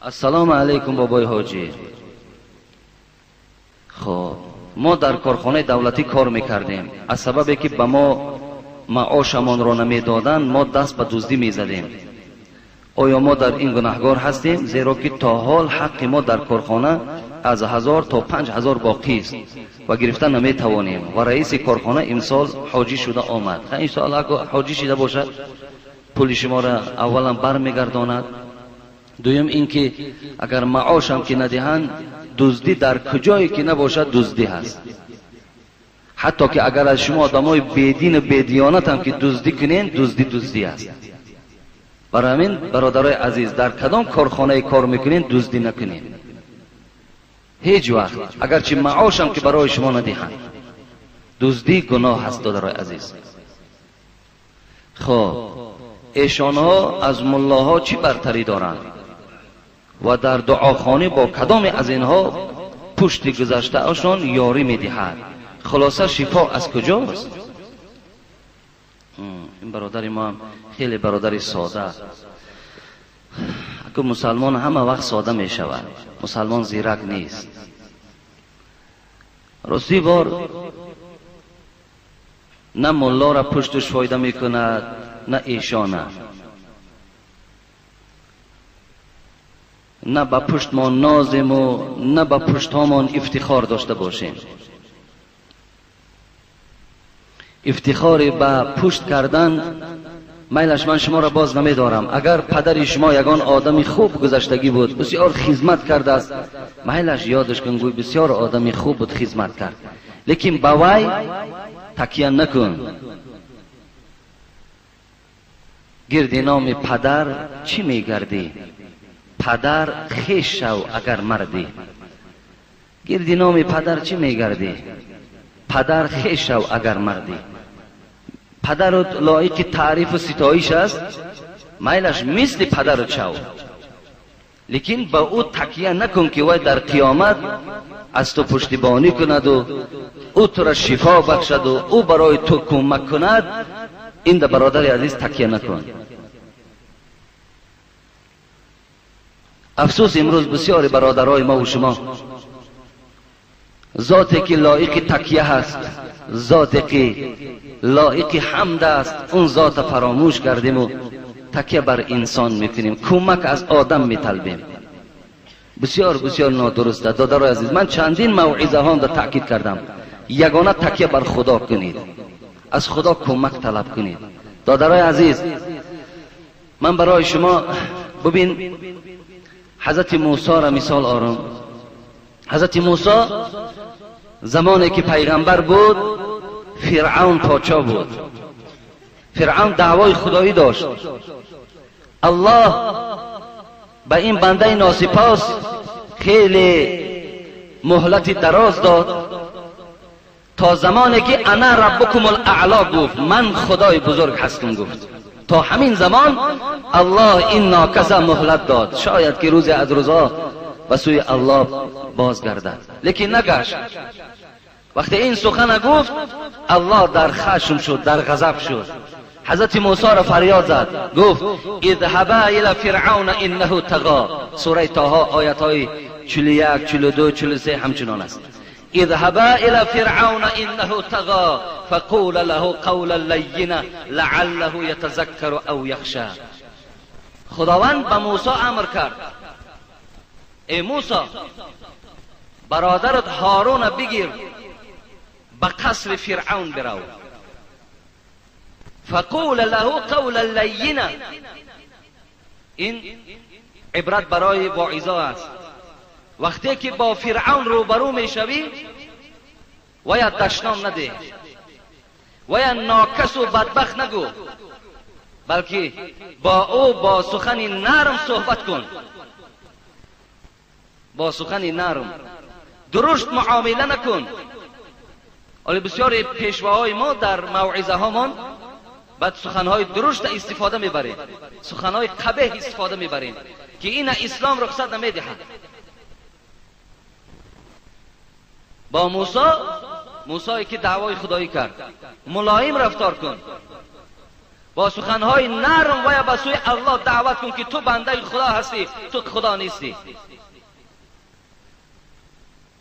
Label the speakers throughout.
Speaker 1: السلام علیکم بابای حاجی. خب ما در کارخانه دولتی کار میکردیم. از سببی که به ما معاشمان را نمیدادن ما دست به دزدی میزدیم. آیا ما در این گناهگار هستیم؟ زیرا که تا حال حق ما در کارخانه از 1000 تا 5000 باقی است و گرفتن نمیتوانیم. و رئیس کارخانه امسال حاجی شده آمد. این سال اگر حاجی شده باشد پول شما را اولا برمیگرداند. دویم اینکه اگر معاش هم که ندهند دزدی در کجایی که نباشد دزدی هست. حتی که اگر از شما آدمای بیدین و بیدیانت هم که دزدی کنین دزدی است. برای همین برادرای عزیز در کدام کارخانه کار میکنین دزدی نکنین هیچ وقت، اگرچه معاش هم که برای شما ندهند. دزدی گناه هست برادرای عزیز. خب ایشان ها از ملاها چی برتری دارند و در دعاخانه با کدام از اینها پشت گذشته اشان یاری میدهد؟ خلاصه شفا از کجاست؟ این برادر ما هم خیلی برادر ساده. اگه مسلمان همه وقت ساده می شود، مسلمان زیرک نیست. راستی بار نه ملا را پشتش فایده می کند نه ایشانه، نه با پشت ما نازیم و نه با پشت هامان افتخار داشته باشیم. افتخار به پشت کردن میلش من شما را باز نمیدارم. اگر پدر شما یگان آدمی خوب گذشتگی بود، بسیار خدمت کرده است، میلش یادش کن گوی بسیار آدمی خوب بود، خدمت کرد، لیکن با وی تکیه نکن. گرد نام پدر چی میگردی؟ پدر خیش شو اگر مردی. گرد نام پدر چی میگردی؟ پدر خیش شو اگر مردی. پدر لایق تعریف و ستایش است، میلش مثل پدر چو، لیکن با او تکیه نکن که وی در قیامت از تو پشتیبانی کند و او تو را شفا بخشد و او برای تو کمک کند. این در برادر عزیز تکیه نکن. افسوس امروز بسیار برادرای ما و شما ذاتی که لایق تکیه هست، ذاتی که لایق حمد است، اون ذات فراموش کردیم و تکیه بر انسان میکنیم، کمک از آدم میطلبیم. بسیار بسیار نادرسته. دادرای عزیز، من چندین موعظه ها را تاکید کردم. یگانه تکیه بر خدا کنید، از خدا کمک طلب کنید. دادرای عزیز، من برای شما ببین حضرت موسی را مثال آورم. حضرت موسی زمانی که پیغمبر بود فرعون پادشاه بود. فرعون دعوای خدایی داشت. الله به این بنده ناسپاس خیلی مهلت دراز داد تا زمانی که انا ربکم الاعلا گفت، من خدای بزرگ هستم گفت. تا همین زمان الله این ناکسه مهلت داد، شاید که روز از روزها به سوی الله بازگردد، لیکن نگشت. وقتی این سخن گفت الله در خشم شد، در غضب شد. حضرت موسی را فریاد زد، گفت اذهبا الی فرعون انه طغى. سوره طه آیت های 41 42 43 همچنان است. اذهبا الی فرعون انه طغى فقول له قولا لینا لعله یتذکر او یخشی. خداوند به موسی امر کرد، ای موسی برادرت هارون بگیر به قصر فرعون برو، فقول له قولا لینا. این عبرت برای واعظه است. وقتی که با فرعون روبرو میشوی ویا دشنام نده، ویا ناکس و بدبخت نگو، بلکه با او با سخن نرم صحبت کن، با سخن نرم درشت معامله نکن. ولی بسیار پیشواهای ما در موعظه هامان بعد سخنهای درشت استفاده میبریم، سخنهای قبیح استفاده میبریم که این اسلام رخصت نمیدهد. با موسی که دعوای خدایی کرد، ملایم رفتار کن. با سخنهای نرم و یا به سوی الله دعوت کن که تو بنده خدا هستی، تو خدا نیستی.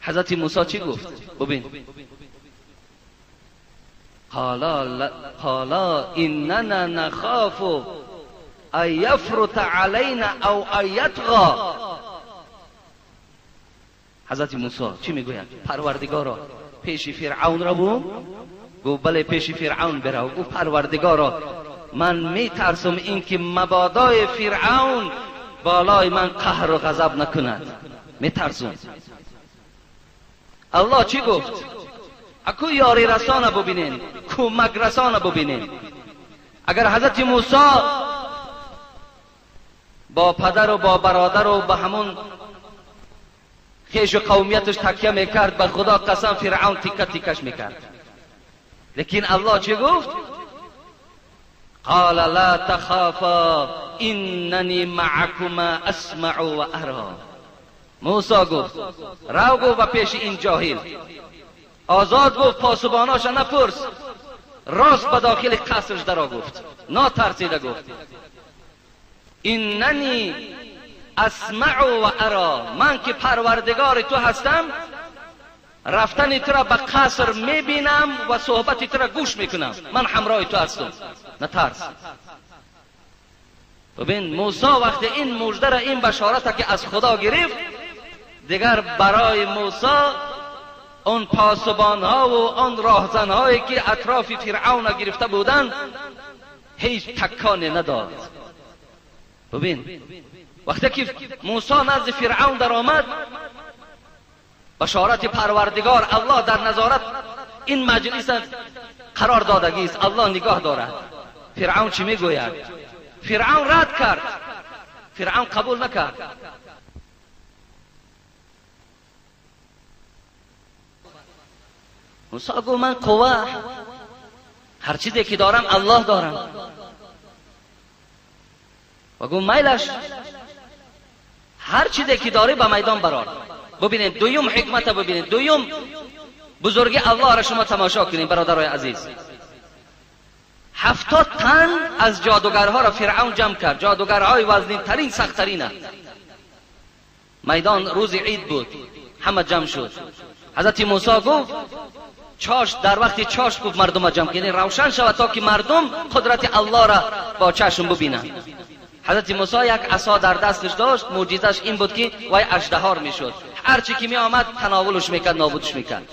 Speaker 1: حضرت موسی چی گفت؟ ببین، قالا اننا نخاف ان یفرط علینا او ان یطغى. حضرت موسی چی میگوید؟ پروردگارا پیش فرعون رو گفت بله پیش فرعون برو. گفت پروردگارا من میترسم اینکه مبادای فرعون بالای من قهر و غضب نکند، میترسم. الله چی گفت؟ اکو یاری رسانه ببینین، کمک رسانه ببینین. اگر حضرت موسی با پدر و با برادر و با همون خیش و قومیتش تکیه میکرد، به خدا قسم فرعون تیکه تیکش میکرد. لیکن الله چی گفت؟ قال لا تخافا اننی معکما اسمع و ارا. موسی گفت رو گفت و پیش این جاهل آزاد گفت، پاسباناش نپرس، راست به داخل قصرش درا گفت، ناترسیده گفت اننی اسمع و ارا، من که پروردگار تو هستم، رفتن تو را به قصر میبینم و صحبت تو را گوش میکنم، من همراه تو هستم، نترس. ببین موسی وقتی این مژده را، این بشارت که از خدا گرفت، دیگر برای موسی اون پاسبان ها و اون راهزن هایی که اطراف فرعون گرفته بودند هیچ تکانی نداد. ببین وقتی که موسی نزد فرعون در آمد، بشارت پروردگار الله در نظارت این مجلس قرار دادگی است، الله نگاه دارد. فرعون چی میگوید؟ فرعون رد کرد، فرعون قبول نکرد. موسی گفت من قوه، هر چیزی که دارم الله دارم. و گفت میلش، هر چیزی که داری به میدان برار. ببینید دویم حکمت، ببینید دویم بزرگی الله را شما تماشا کنید برادرای عزیز. 70 تن از جادوگرها را فرعون جمع کرد، جادوگرهای وزنین ترین سخت ترین. میدان روز عید بود، همه جمع شد. حضرت موسی گفت چاش، در وقتی چاش گفت مردم جمع کنید روشن شود تا که مردم قدرت الله را با چشم ببینند. حضرت موسی یک عصا در دستش داشت، معجزش این بود که وای اژدهار میشد، هر چی که می آمد تناولش میکرد، نابودش میکرد.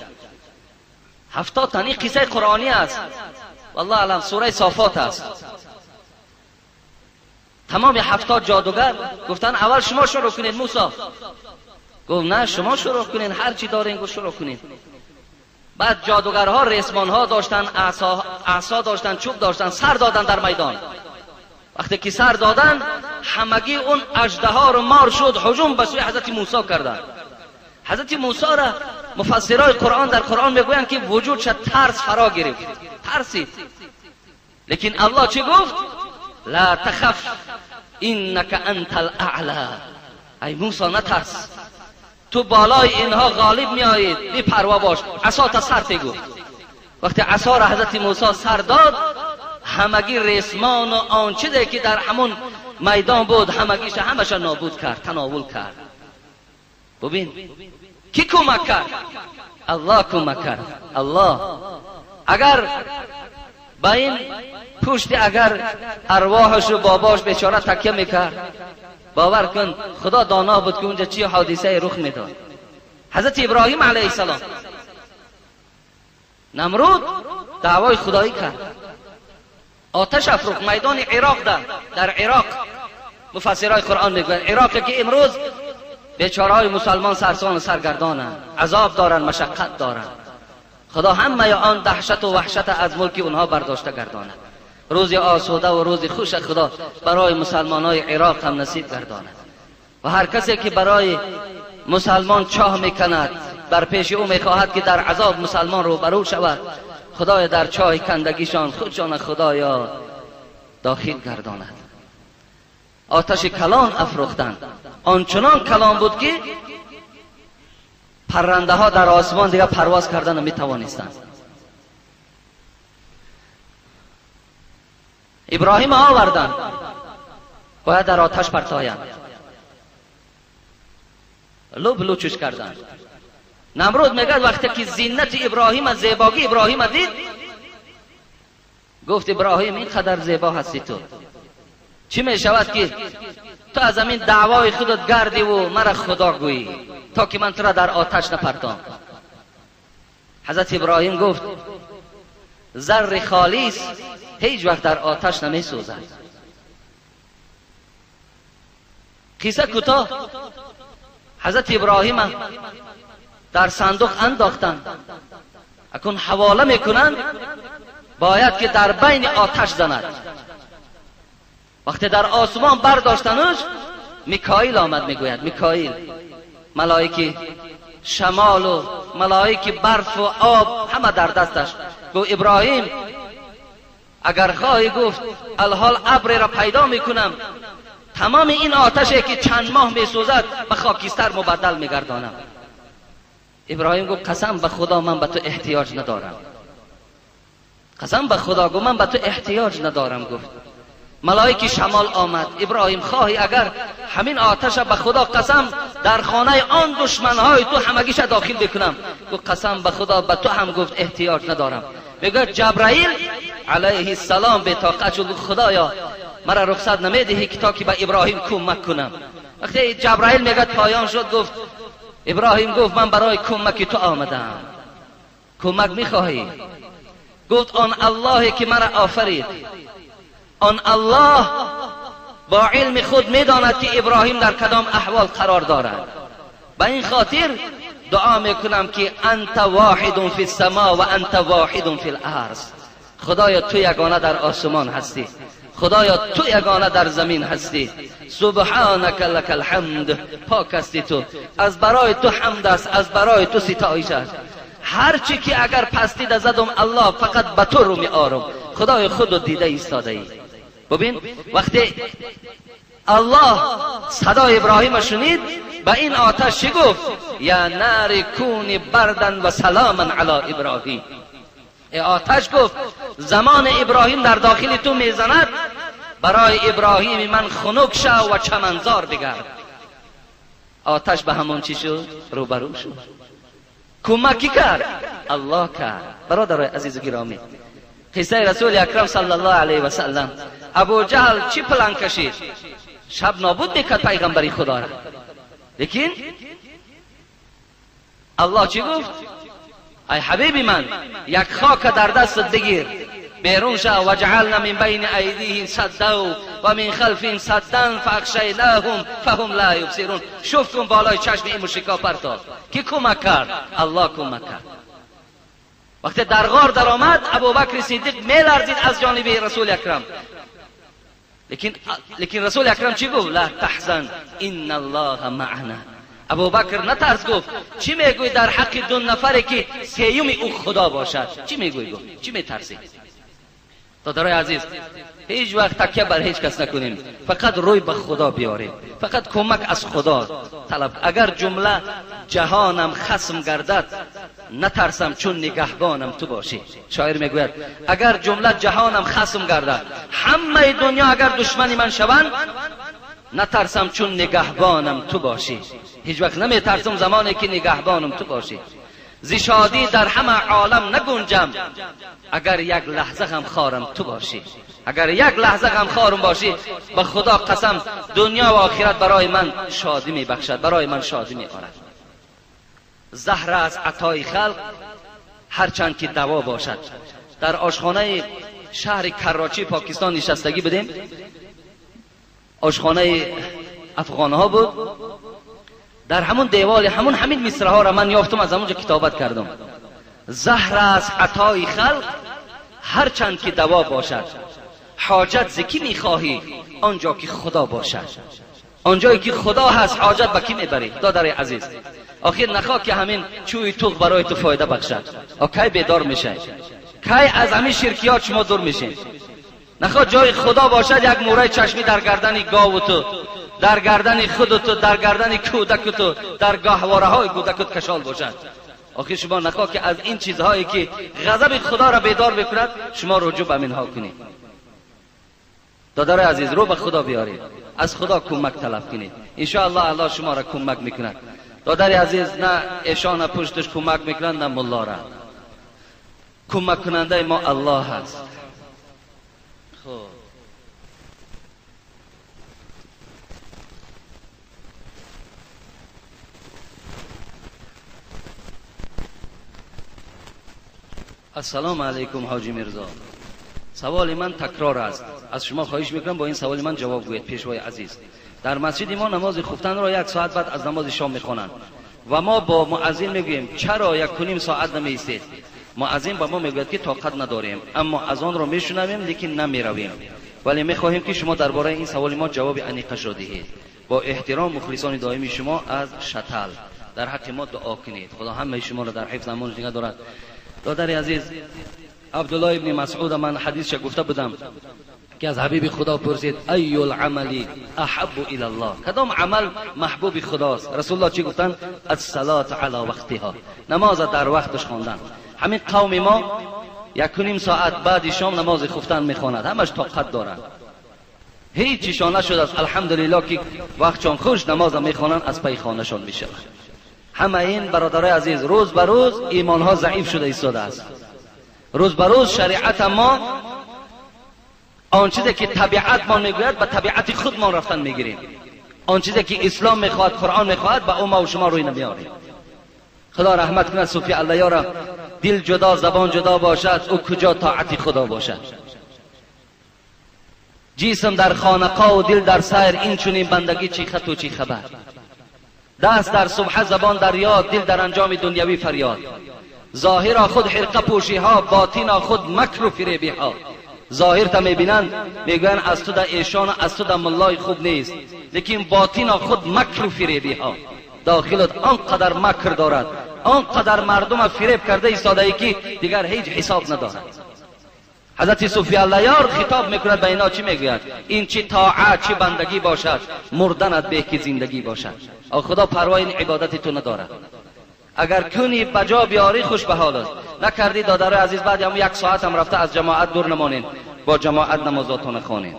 Speaker 1: 70 تن، این قصه قرآنی است، والله علم سوره صافات است. تمام 70 جادوگر گفتن اول شما شروع کنید. موسی گفت نه شما شروع کنید، هر چی دارین گفت شروع کنید. بعد جادوگرها ریسمانها داشتن، عصا داشتن، چوب داشتن، سر دادن در میدان. وقتی که سر دادن همگی اون اژدها رو مار شد، هجوم به سوی حضرت موسی کردند. حضرت موسی را مفسرای قرآن در قرآن میگویند که وجودش ترس فرا گرفت، ترسید. لیکن الله چی گفت؟ لا تخف انک انت الاعلی. ای موسی نترس، تو بالای اینها غالب میآیید، بی پروا باش، عصا تا سر گفت. وقتی عصا را حضرت موسی سر داد، همگی ریسمان و آن چیزی که در همون میدان بود همش نابود کرد، تناول کرد. ببین کی کمک کرد؟ الله کمک کرد. الله اگر با این پشت اگر ارواحش و باباش بیچاره تکیه میکرد، باور کن خدا دانا بود که اونجا چی حادثه رخ میداد. حضرت ابراهیم علیه السلام، نمرود دعوای خدایی کرد، آتش افروخت، میدان عراق در عراق مفسرای قرآن میگن عراقی که امروز بیچاره‌های مسلمان سرسان و سرگردانند، عذاب دارن، مشقت دارن. خدا همه آن دهشت و وحشت از ملک اونها برداشته گرداند. روز آسوده و روز خوش خدا برای مسلمانای عراق هم نصیب گرداند. و هر کسی که برای مسلمان چاه میکند، در پیش او میخواهد که در عذاب مسلمان روبرو شود، خدای در چاه کندگیشان خودشان خدایا داخل گرداند. آتش کلان افروختند، آنچنان کلان بود که پرنده ها در آسمان دیگر پرواز کردن نمی توانستند. ابراهیم آوردن، باید در آتش پرتایند. لب لوچش کردن. نمرود میگه وقتی که زینت ابراهیم، زیباگی ابراهیم دید، گفت ابراهیم اینقدر زیبا هستی تو، چی می شود که تو از همین دعوای خودت گردی و مرا خدا گویی تا که من تو را در آتش نپرتام؟ حضرت ابراهیم گفت زر خالص هیچ وقت در آتش نمی سوزد. قصه کوتاه، حضرت ابراهیم در صندوق انداختن، اکنون حواله میکنند باید که در بین آتش زند. وقتی در آسمان برداشتنش، میکائیل آمد، میگوید میکائیل ملائکه شمال و ملائکه برف و آب همه در دستش. گفت ابراهیم اگر خواهی، گفت الحال ابر را پیدا میکنم، تمام این آتشی که چند ماه میسوزد به خاکستر مبدل میگردانم. ابراهیم گفت قسم به خدا من به تو احتیاج ندارم، قسم به خدا گفت من به تو احتیاج ندارم. گفت ملائکه شمال آمد، ابراهیم خواهی اگر همین آتش به خدا قسم در خانه آن دشمنهای تو همگیش داخل بکنم. گفت قسم به خدا به تو هم گفت احتیاج ندارم. میگه جبرائیل علیه السلام به طاقت شد، خدایا مرا رخصت نمیدهی که تا که به ابراهیم کمک کنم. وقتی جبرائیل میگه پایان شد، گفت ابراهیم گفت من برای کمک تو آمدم. کمک میخواهی؟ گفت آن اللهی که مرا آفرید، آن الله با علم خود میداند که ابراهیم در کدام احوال قرار دارد. به این خاطر دعا میکنم که انت واحد فی السما و انت واحد فی الارض. خدایا تو یگانه در آسمان هستی، خدایا تو یگانه در زمین هستی. سبحانک لک الحمد، پاک هستی تو، از برای تو حمد است، از برای تو ستایش است. هر چی که اگر پستی زدم الله فقط به تو رو می آرم. خدای خود دیده ایستاده ای. ببین وقتی الله صدای ابراهیم شنید، به این آتش چی گفت؟ یا نار کونی بردن و سلاما علی ابراهیم. ای آتش گفت زمان ابراهیم در داخل تو میزند، برای ابراهیم من خنک شو و چمنزار بگرد. آتش به همون چی شد؟ روبرو شد. کمکی کرد؟ الله کرد. برادرای عزیز و گرامی، قصه رسول اکرم صلی الله علیه و سلم، ابو جهل چی پلان کشید؟ شب نابود میکرد پیغمبری خدا را، لیکن الله چی گفت؟ ای حبیبی من یک خاک در دست بگیر، بیرون شو و جعلنا من بین ایدیهم سدا و من خلفهم سدا فاغشیناهم فهم لا یبصرون. شفت کن بالای چشم این مشرکا پرتاب. کی کمک کرد؟ الله کمک کرد. وقتی در غار در آمد، ابوبکر صدیق میلرزید از جانب رسول اکرم، لیکن رسول اکرم چی گفت؟ لا تحزن ان الله معنا. ابوبکر نترس، گفت چی میگوی در حق دو نفری که سیوم او خدا باشد؟ چی میگوی؟ گفت چی میترسی؟ دادرای عزیز، هیچ وقت تکیه بر هیچ کس نکنیم، فقط روی به خدا بیاریم، فقط کمک از خدا طلب. اگر جمله جهانم خصم گردد، نترسم چون نگهبانم تو باشی. شاعر میگوید اگر جمله جهانم خصم گردد، همه دنیا اگر دشمنی من شوند، نترسم چون نگهبانم تو باشی. هیچ وقت نمیترسم زمانی که نگهبانم تو باشی. زی شادی در همه عالم نگنجم، اگر یک لحظه غم خارم تو باشی. اگر یک لحظه غم خارم باشی، به خدا قسم دنیا و آخرت برای من شادی می بخشد، برای من شادی می آرد. زهر از عطای خلق هرچند که دوا باشد. در آشخانه شهر کراچی پاکستان نشستگی بدیم، آشخانه افغانها بود. در همون دیوال همین مصرع ها را من یافتم، از همونجا کتابت کردم. زهر از عطای خلق هرچند که دوا باشد، حاجت ز کی میخواهی آنجا که خدا باشد. آنجایی که خدا هست حاجت به کی میبری؟ دادر عزیز، آخر نخواه که همین چوی توغ برای تو فایده بخشد. کی بیدار میشه؟ کی از همین شرکیات شما دور میشین؟ نخواه جای خدا باشد یک موره چشمی در گردن گاو تو، در گردن خودت، در گردن کودک تو، در گهواره های کودکت کشال باشد. آخر شما نخواه که از این چیزهایی که غضب خدا را بیدار بکند، شما رجوع به منها کنید. دادر عزیز رو به خدا بیارید، از خدا کمک طلب کنید، ان شاء الله الله شما را کمک میکند. دادر عزیز نه ایشان پشتش کمک میکنند نه ملا را، کمک کننده ما الله هست. خب السلام علیکم حاجی میرزا. سوال من تکرار است، از شما خواهش میکنم با این سوال من جواب گویید. پیشوای عزیز، در مسجد ما نماز خفتن را 1 ساعت بعد از نماز شام میخوانند و ما با مؤذن میگوییم چرا 1.5 ساعت نمیایستید؟ مؤذن با ما میگوید که طاقت نداریم، اما از آن را میشنویم لیکن نمیرویم. ولی میخواهیم که شما درباره این سوال ما جواب انیقش را دهید. با احترام مخلصان دائمی شما از شتل. در حق ما دعا کنید، خدا همه شما را در حفظ امان نگه دارد. دادر عزیز، عبدالله ابن مسعود من حدیثش گفته بودم که از حبیب خدا پرسید ای العمل احب الی الله، کدام عمل محبوب خداست؟ رسول الله چی گفتن؟ الصلاة علی وقتها، نماز در وقتش خواندن. همین قوم ما 1.5 ساعت بعد شام نماز خفتن میخواند، همش طاقت دارند، هیچ چیشان نشده است الحمدلله که وقتشان خوش نماز میخوانند از پی خانهشان میشود. همه این برادرای عزیز روز به روز ایمان ها ضعیف شده ایستاده است. روز به روز شریعت ما آن چیزی که طبیعت ما میگوید به طبیعت خود ما رفتن میگیریم. آن چیزی که اسلام میخواد، قرآن میخواد، به او ما و شما روی نمیاریم. خدا رحمت کنه صوفی الله را، دل جدا زبان جدا باشد او کجا طاعت خدا باشد. جسم در خانقاه و دل در سیر، این چنین بندگی چی خط و چی خبر. دست در صبح زبان در یاد، دل در انجام دنیوی فریاد. ظاهر خود حرقه پوشی ها، باطن خود مکر و فریبی ها. ظاهر تا میبینند میگوین از تو در ایشان از تو در ملای خوب نیست، لیکن باطن خود مکر و فریبی ها. داخلت آنقدر مکر دارد، آنقدر مردم فریب کرده ایستاده ای که دیگر هیچ حساب ندارد. حضرت صوفی الله یار خطاب میکند به اینا، چی میگوید؟ این چی طاعت چی بندگی باشد، مردنت به که زندگی باشد. او خدا پروا این عبادت تو ندارد. اگر کنی بجا بیاری خوش به حالت، نکردی دادر عزیز بعد هم 1 ساعت هم رفته از جماعت دور نمانین، با جماعت نمازاتون خوانین.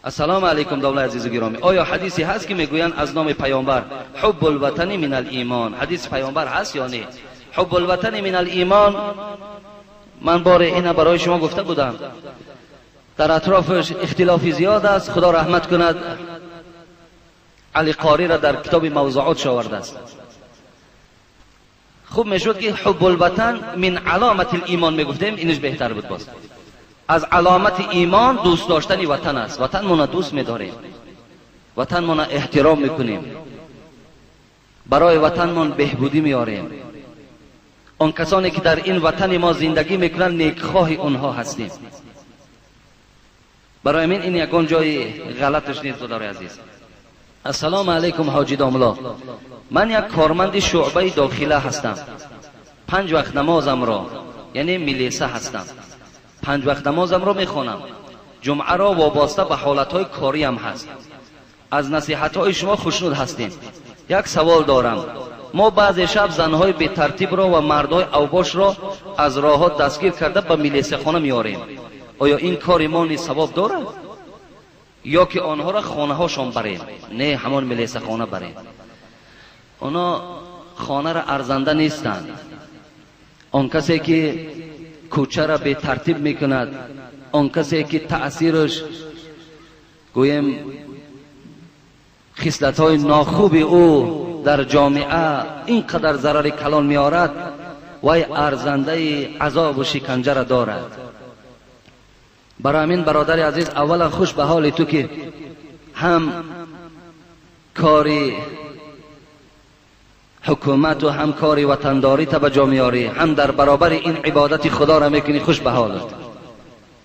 Speaker 1: السلام علیکم دولت عزیز گرامی، آیا حدیثی هست که میگویند از نام پیامبر حب الوطن من الایمان؟ حدیث پیامبر هست یا نه؟ حب الوطن من الایمان من بار اینا برای شما گفته بودم، در اطرافش اختلافی زیاد است. خدا رحمت کند علی قاری را در کتاب موضوعات آورده است. خوب میشد که حب الوطن من علامت الایمان میگفتیم، اینش بهتر بود. باز از علامت ایمان دوست داشتن وطن است. وطن مون دوست میداریم، وطن مون احترام میکنیم، برای وطن مون بهبودی میاریم. اون کسانی که در این وطن ما زندگی میکنن نیکخواه اونها هستیم. برای من این یکون جای غلطش نیست. دادر عزیز، السلام علیکم حاجی داملا، من یک کارمند شعبه داخله هستم. 5 وقت نمازم را یعنی ملیسه هستم، 5 وقت نمازم را میخوانم. جمعه را وابسته به حالتهای کاری هم هست. از نصیحتهای شما خوشنود هستیم. یک سوال دارم، ما بعضی شب زنهای بی ترتیب را و مردهای اوباش را از راهات دستگیر کرده به ملیسه خانه میاریم. آیا این کار ما نیز ثواب دارد یا که آنها را خانه هاشون بریم؟ نه، همان ملیسه خانه بریم. اونا خانه را ارزنده نیستند. آن کسی که کوچه را بی ترتیب میکند، آن کسی که تأثیرش گویم خصلت‌های ناخوب او در جامعه اینقدر ضرر کلان میارد، وای ارزنده عذاب و شکنجه را دارد. برای همین برادر عزیز، اولا خوش به حال تو که هم کاری حکومت و هم کاری وطنداری تا به جا میاری، هم در برابر این عبادت خدا را میکنی. خوش به حالت.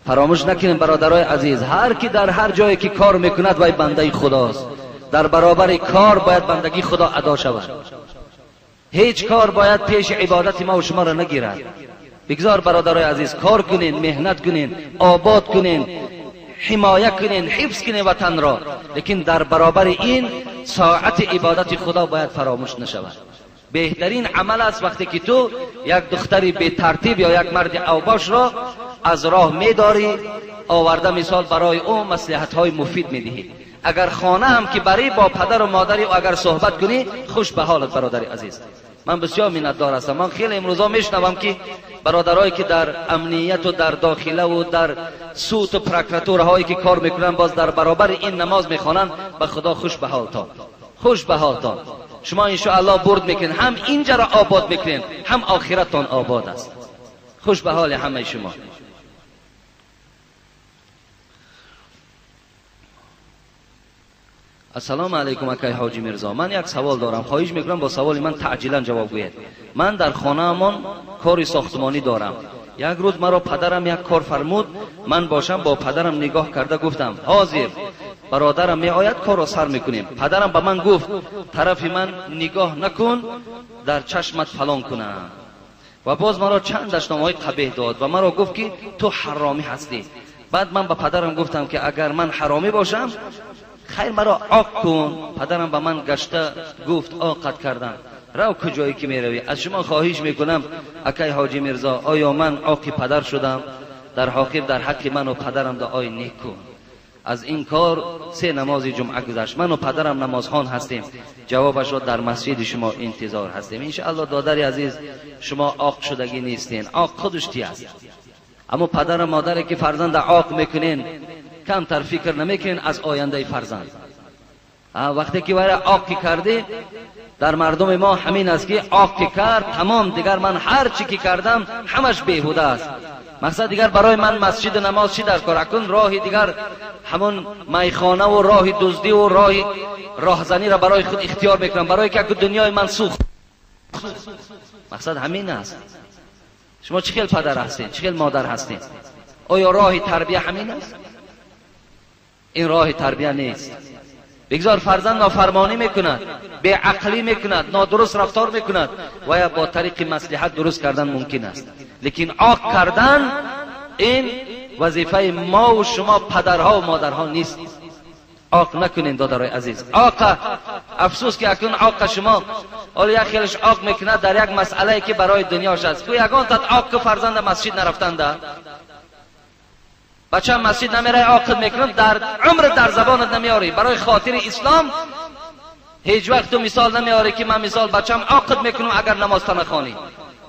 Speaker 1: فراموش نکنید برادرای عزیز، هر کی در هر جایی که کار میکند وای بنده خداست. در برابر کار باید بندگی خدا ادا شود. هیچ کار باید پیش عبادت ما و شما را نگیرد. بگذار برادرای عزیز کار کنین، مهنت کنین، آباد کنین، حمایه کنین، حفظ کنین وطن را، لیکن در برابر این ساعت عبادت خدا باید فراموش نشود. بهترین عمل است وقتی که تو یک دختری بی ترتیب یا یک مرد اوباش را از راه میداری، آورده مثال برای او مصلحت های مفید میدهی. اگر خانه هم که بری با پدر و مادری و اگر صحبت کنی خوش به حالت برادر عزیز. من بسیار منتدار هستم. من خیلی امروزا میشنوم که برادرایی که در امنیت و در داخله و در سوت و پروکراتوره هایی که کار میکنن باز در برابر این نماز میخوانن، به خدا خوش به حالتان، خوش به حالتان. شما ان شاء الله برد میکنین، هم اینجا را آباد میکنین هم آخرتتان آباد است. خوش به حال همه شما. السلام علیکم اکای حاجی میرزا، من یک سوال دارم، خواهش میکنم با سوال من تعجیلا جواب گویید. من در خانه‌مان کاری ساختمانی دارم. یک روز مرا پدرم یک کار فرمود، من باشم با پدرم نگاه کرده گفتم حاضر، برادرم می آید کار را سر میکنیم. پدرم به من گفت طرف من نگاه نکن، در چشمت فلان کنم. و باز مرا چند دشنامه‌های قبیح داد و مرا گفت که تو حرامی هستی. بعد من به پدرم گفتم که اگر من حرامی باشم خیر مرا عاق کن. پدرم به من گشته گفت عاقت کردم، رو کجایی که میروی؟ از شما خواهش میکنم اکای حاجی میرزا، آیا من عاق پدر شدم؟ در حقیقت در حق من و پدرم دعای نیک کن. از این کار 3 نماز جمعه گذشت، من و پدرم نمازخوان هستیم، جوابش را در مسجد شما انتظار هستیم. ان شاء الله دادر عزیز شما عاق شدگی نیستین، عاق خودش تی است. اما پدر و مادری که فرزند عاق میکنین کمتر فکر نمیکنین از آینده فرزند. وقتی که برای عاق کردی در مردم ما همین است که عاق کرد تمام، دیگر من هر چی که کردم همش بیهوده است. مقصد دیگر برای من مسجد نماز چی در کار؟ اکنون راهی دیگر همون میخانه و راه دزدی و راهزنی را برای خود اختیار میکنم، برای که دنیای من سوخت. مقصد همین است. شما چه خیل پدر هستین، چه خیل مادر هستین؟ آیا راه تربیه همین است؟ این راه تربیه نیست. بگذار فرزند نافرمانی میکند، به عقلی میکند، نادرست رفتار میکند و یا با طریق مصلحت درست کردن ممکن است. لیکن عاق کردن این وظیفه ما و شما پدرها و مادرها نیست. عاق نکنین دادرای عزیز. عاق، افسوس که اکنون عاق شما اولی خیلش عاق میکند در یک مسئله که برای دنیاش است. تو یگان تا عاق که فرزند مسجد نرفتنده، بچه مسجد نمیره عاقد میکنم، در عمر در زبانت نمیاری. برای خاطر اسلام هیچ وقت تو مثال نمیاری که من مثال بچم عاقد میکنم اگر نماز نخوانی،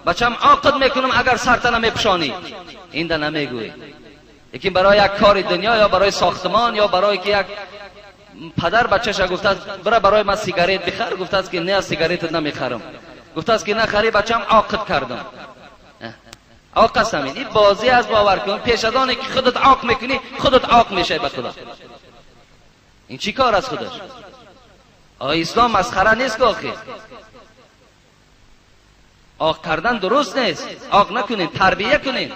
Speaker 1: بچم عاقد میکنم اگر سرت نمیپشانی. این ده نمیگوی. لیکن برای یک کار دنیا یا برای ساختمان یا برای که یک پدر بچه‌ش گفته است برای من سیگارت بخر، گفته است که نه سیگارت نمیخرم، گفته است که نخری، بچم عاقد کردم. عاق هستم. این بازی از باور کن، پیش از آنی که خودت عاق میکنی خودت عاق میشه. به خدا این چی کار از خودش؟ اسلام مسخره نیست که آخه. عاق کردن درست نیست. عاق نکنین، تربیه کنین.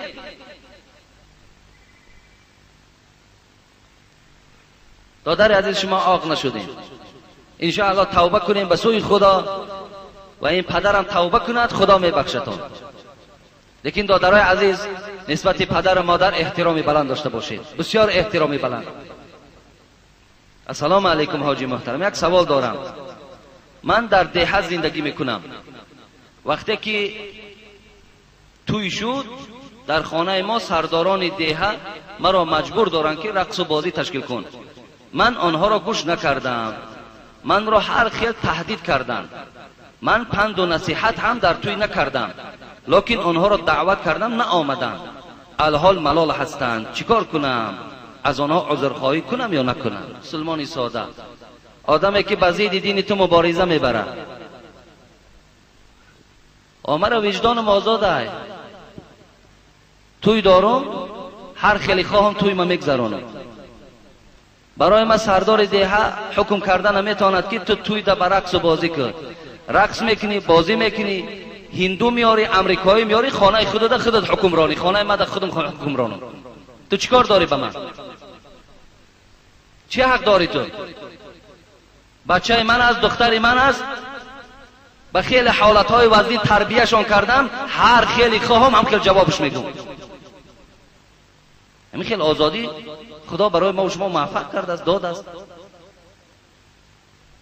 Speaker 1: دادر عزیز شما عاق نشدین، ان شاء الله توبه کنین به سوی خدا و این پدرم توبه کند، خدا میبخشتون. لیکن دادرای عزیز نسبت پدر و مادر احترامی بلند داشته باشید، بسیار احترامی بلند. السلام علیکم حاجی محترم، یک سوال دارم. من در دیه زندگی میکنم. وقتی که توی شد در خانه ما سرداران دیه مرا مجبور دارن که رقص و بازی تشکیل کن. من آنها را گوش نکردم، من را هر خیل تهدید کردند. من پند و نصیحت هم در توی نکردم، لیکن آنها را دعوت کردم نه آمدند. الحال ملال هستند، چیکار کنم؟ از آنها عذرخواهی کنم یا نکنم؟ مسلمانی ساده، آدمی که به ضد دین تو مبارزه میبره، مرا وجدانم آزاده، توی دارم هر خیلی خواهم توی ما میگذرانم. برای ما سردار دیه حکم کردن نمیتواند که تو توی ده برقص و بازی کن. رقص میکنی، بازی میکنی، هندو میاری، امریکایی میاری، خانه خودت حکمرانی، خانه ما خودم حکمرانم. تو چیکار داری به من؟ چه حق داری تو؟ بچه من است، دختری من است، به خیلی حالتهای وضعی تربیهشان کردم، هر خیلی خواهم هم خیلی جوابش میگم. همین خیلی آزادی خدا برای ما و شما موفق کرده است، داد است.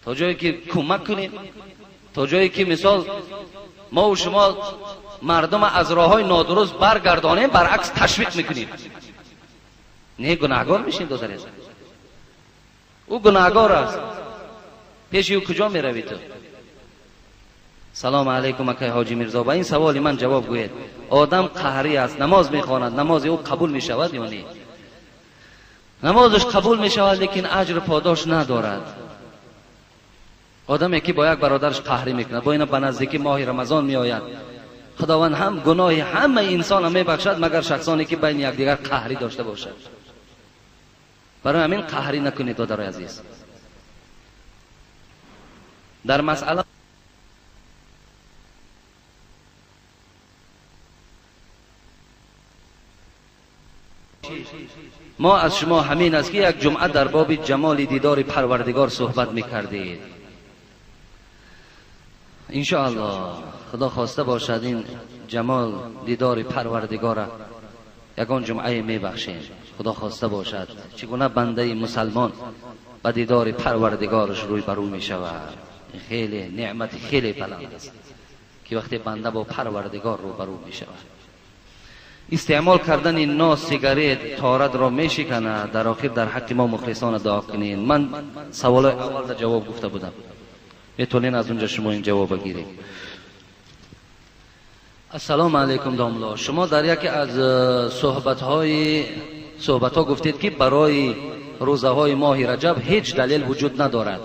Speaker 1: تا جایی که کمک کنیم، تا جایی که مثال ما و شما مردم از راههای نادرست برگردانیم، برعکس تشویق میکنیم. نه گناهگار میشین دو درجه. او گناهگار است، پیش او کجا میروی تو؟ سلام علیکم اکای حاجی میرزا، با این سوال من جواب گوید. آدم قهری است، نماز میخواند، نماز او قبول میشود یا نه؟ نمازش قبول میشود لیکن اجر پاداش ندارد. آدمی که با یک برادرش قهری میکند، با اینا به نزدیکی ماه رمضان میآید، خداوند هم گناه همه انسان هم میبخشد مگر شخصانی که بین یکدیگر قهری داشته باشد. برای همین قهری نکنید دادر عزیز. در مسئله ما از شما همین است که یک جمعه در باب جمال دیدار پروردگار صحبت میکردید. انشاءالله خدا خواسته باشد این جمال دیدار پروردگار یکان جمعه میبخشیم. خدا خواسته باشد چگونه بنده مسلمان با دیدار پروردگارش روی برو میشود. خیلی نعمت خیلی بلند است که وقتی بنده با پروردگار رو برو میشود. استعمال کردن این نوع سیگارت تارت را میشکند. در آخر در حق ما مخلصان دعا کنین. من سوال اول در جواب گفته بودم، میتونین از اونجا شما این جواب بگیرید. السلام علیکم داملا، شما در یکی از صحبت ها گفتید که برای روزه های ماه رجب هیچ دلیل وجود ندارد،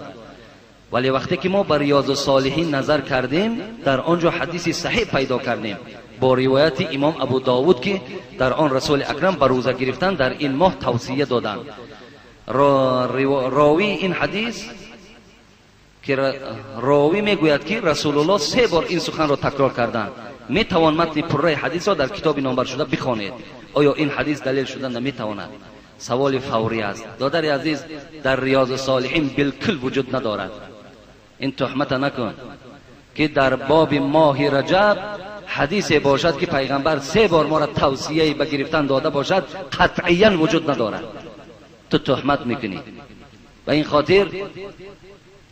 Speaker 1: ولی وقتی که ما بر ریاض الصالحین نظر کردیم در آنجا حدیثی صحیح پیدا کردیم با روایت امام ابو داود که در آن رسول اکرم بر روزه گرفتن در این ماه توصیه دادند. راوی این حدیث که راوی میگوید که رسول الله 3 بار این سخن را تکرار کردند. می توان متن پره حدیث را در کتاب نامبر شده بخوانید. آیا این حدیث دلیل شدن نمی تواند؟ سوال فوری است. دادر عزیز، در ریاض الصالحین بالکل وجود ندارد. این تهمت نکن که در باب ماه رجب حدیث باشد که پیغمبر 3 بار ما را توصیه به گرفتن داده باشد، قطعیاً وجود ندارد. تو تهمت میکنی. و این خاطر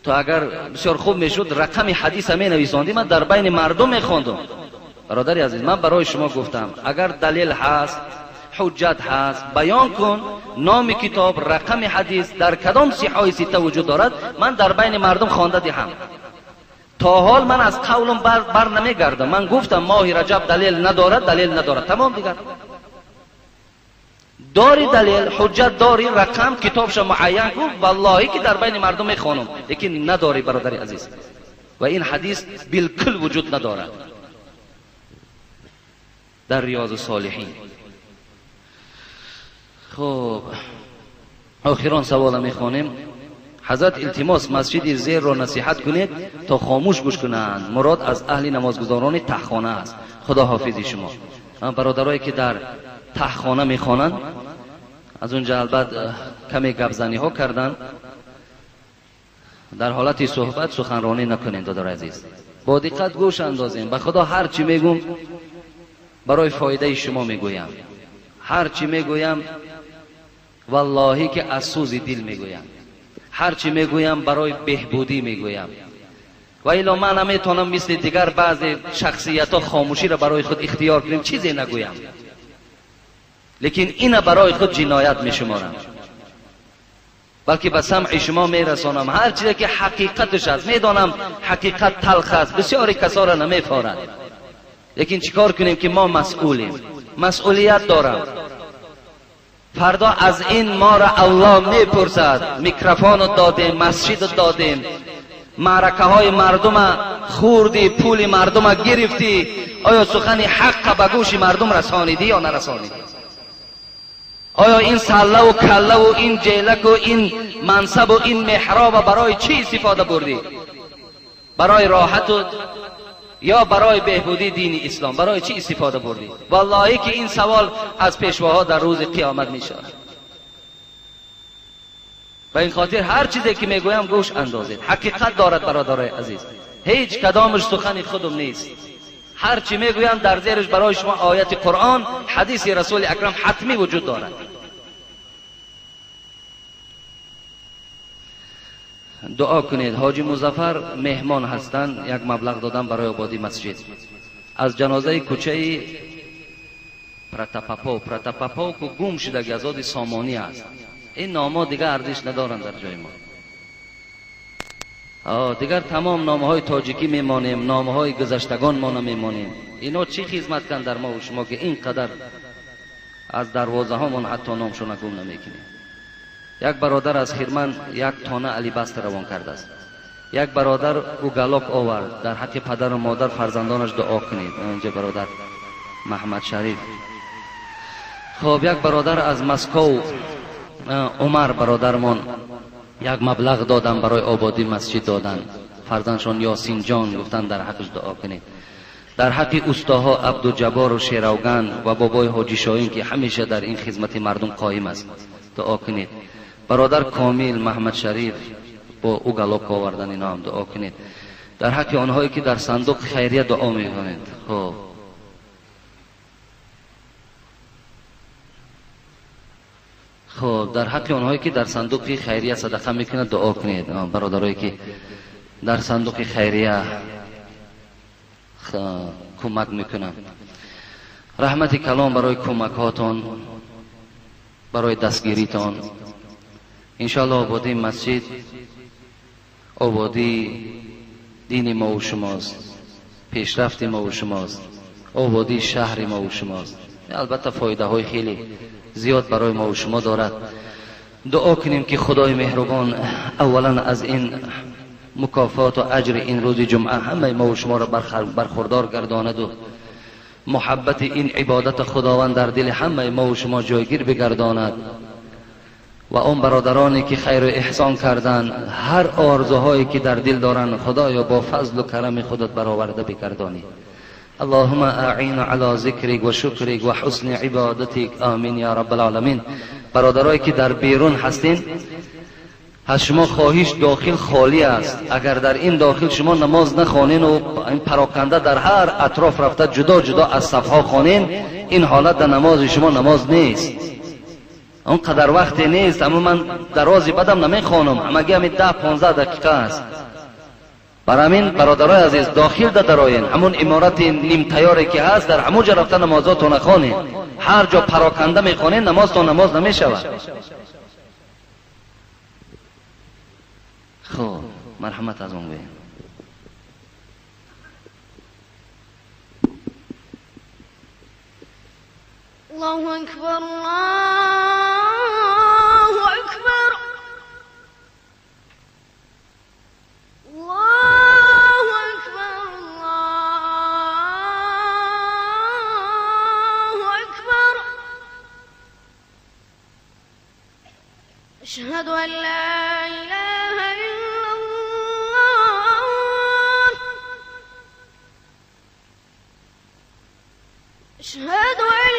Speaker 1: تو اگر بسیار خوب میشد رقم حدیث می نویساندی، من در بین مردم میخواندم. برادر عزیز، من برای شما گفتم اگر دلیل هست، حجت هست، بیان کن. نام کتاب، رقم حدیث، در کدام صحاح 6 وجود دارد، من در بین مردم خوانده دهم. تا حال من از قولم بر نمیگردم. من گفتم ماه رجب دلیل ندارد، تمام دیگر. داری دلیل، حجت داری، رقم کتابش معین کن، والله که در بین مردم میخوانم. لیکن نداری برادر عزیز، و این حدیث بالکل وجود ندارد در ریاض الصالحین. خب آخران سوال میخوانیم. حضرت التماس مسجد زیر را نصیحت کنید تا خاموش گوش کنند. مراد از اهل نمازگزاران تهخانه است. خدا حافظ شما. برادرایی که در تهخانه میخوانند از اونجا البته کمی گپزنی ها کردن. در حالت صحبت سخنرانی نکنید دادر عزیز. با دقت گوش اندازین. به خدا هر چی میگم برای فایده شما میگویم. هر چی میگویم والله که از سوز دل میگویم. هر چی میگویم برای بهبودی میگویم. و الا من نمیتونم مثل دیگر بعضی شخصیت ها خاموشی را برای خود اختیار کنم، چیزی نگویم. لیکن این برای خود جنایت میشمارم، بلکه به سمع شما میرسانم هر چیزی که حقیقتش است. میدانم حقیقت تلخ است، بسیاری کسا را نمیفارد. لیکن چیکار کنیم که ما مسئولیم، مسئولیت دارم. فردا از این ما را الله میپرسد. میکروفون دادیم، مسجد دادیم، معرکه های مردم خوردی، پول مردم گرفتی، آیا سخن حق به گوش مردم رسانیدی یا نرسانیدی؟ آیا این سله و کله و این جیلک و این منصب و این محراب برای چی استفاده بردی؟ برای راحت یا برای بهبودی دین اسلام؟ برای چی استفاده بردی؟ والله که این سوال از پیشواها در روز قیامت میشه. و این خاطر هر چیزی که میگویم گوش اندازید. حقیقت دارد برادرای عزیز، هیچ کدامش سخن خودم نیست. هر چی میگویم در زیرش برای شما آیت قرآن، حدیث رسول اکرم حتمی وجود دارد. دعا کنید. حاجی مظفر مهمان هستند، یک مبلغ دادن برای آبادی مسجد. از جنازه کوچه پرتاپاپو که گم شده گزاد سامانی است. این نام‌ها دیگر ارزش ندارند در جای ما. دیگر تمام نامه‌های تاجیکی میمانیم، نامه‌های گذشتگان ما نمیمانیم. اینا چی خدمت کردن در ما و شما که اینقدر از دروازه هامون حتی نامشون گم نمیکنیم. یک برادر از خرمن یک تانه علی بست روان کرده است. یک برادر او گلاک آورد. در حق پدر و مادر فرزندانش دعا کنید. اینجا برادر محمد شریف. خب یک برادر از مسکو عمر برادرمان یک مبلغ دادن برای آبادی مسجد دادن. فرزندشان یاسین جان گفتن در حقش دعا کنید. در حق اوستاها عبدالجبار و شیراوگن و بابای حاجی شاهین که همیشه در این خدمت مردم قائم است دعا کنید. برادر کامل محمد شریف با او گلاک آوردن اینا هم دعا کنید. در حق آنهایی که در صندوق خیریه دعا میکنید. خب در حق آنهایی که در صندوق خیریه صدقه میکنند دعا کنید. برادرایی که در صندوق خیریه کمک میکنند. رحمت کلام برای کمکاتون، برای دستگیریتان. انشاءالله آبادی مسجد آبادی دین ما و شماست، پیشرفت ما و شماست، آبادی شهر ما و شماست. البته فایده های خیلی زیاد برای ما و شما دارد. دعا کنیم که خدای مهربان اولا از این مکافات و اجر این روز جمعه همه ما و شما را برخوردار گرداند و محبت این عبادت خداوند در دل همه ما و شما جایگیر بگرداند و اون برادرانی که خیر و احسان کردند هر آرزوهایی که در دل دارند خدایا با فضل و کرم خودت برآورده بگردانی. اللهم اعین علی ذکرک و شکرک و حسن عبادتک. آمین یا رب العالمین. برادرایی که در بیرون هستین از شما خواهش داخل خالی است. اگر در این داخل شما نماز نخوانین و این پراکنده در هر اطراف رفته جدا جدا از صفها خوانین، این حالت در نماز شما نماز نیست. اون قدر وقت نیست. اما من درازی بدم نمیخوانم، همگی همین 10-15 دقیقه است. برای همین برادرای عزیز داخل درآیین. همون امارت نیم تیاری که هست در همون جا رفته نمازاتون نخوانین. هر جا پراکنده میخوانین نمازتون نماز نمیشود. خب مرحمت از اون بین.
Speaker 2: الله اکبر الله اکبر الله اکبر الله اکبر. اشهد ان لا اله الا الله. اشهد ان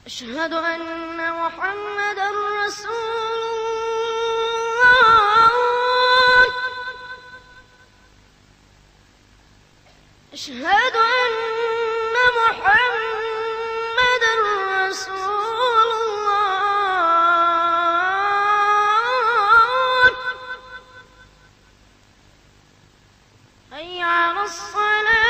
Speaker 2: أشهد أن محمد رسول الله. أشهد أن محمد رسول الله. حي على الصلاة.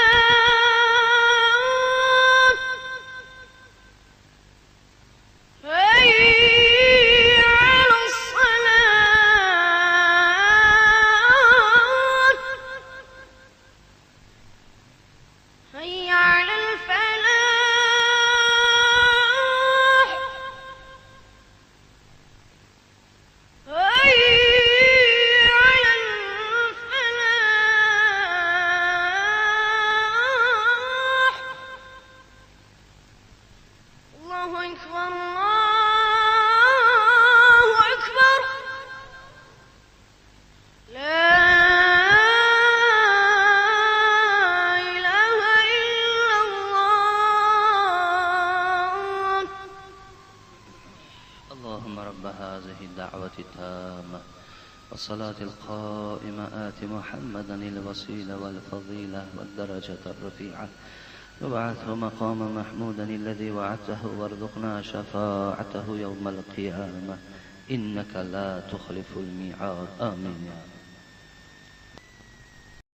Speaker 1: والصلاة القائمة آت محمدا الوسيلة والفضيلة والدرجة الرفيعة وابعثه مقاما محمودا الذي وعدته وارزقنا شفاعته يوم القيامة إنك لا تخلف الميعاد آمين.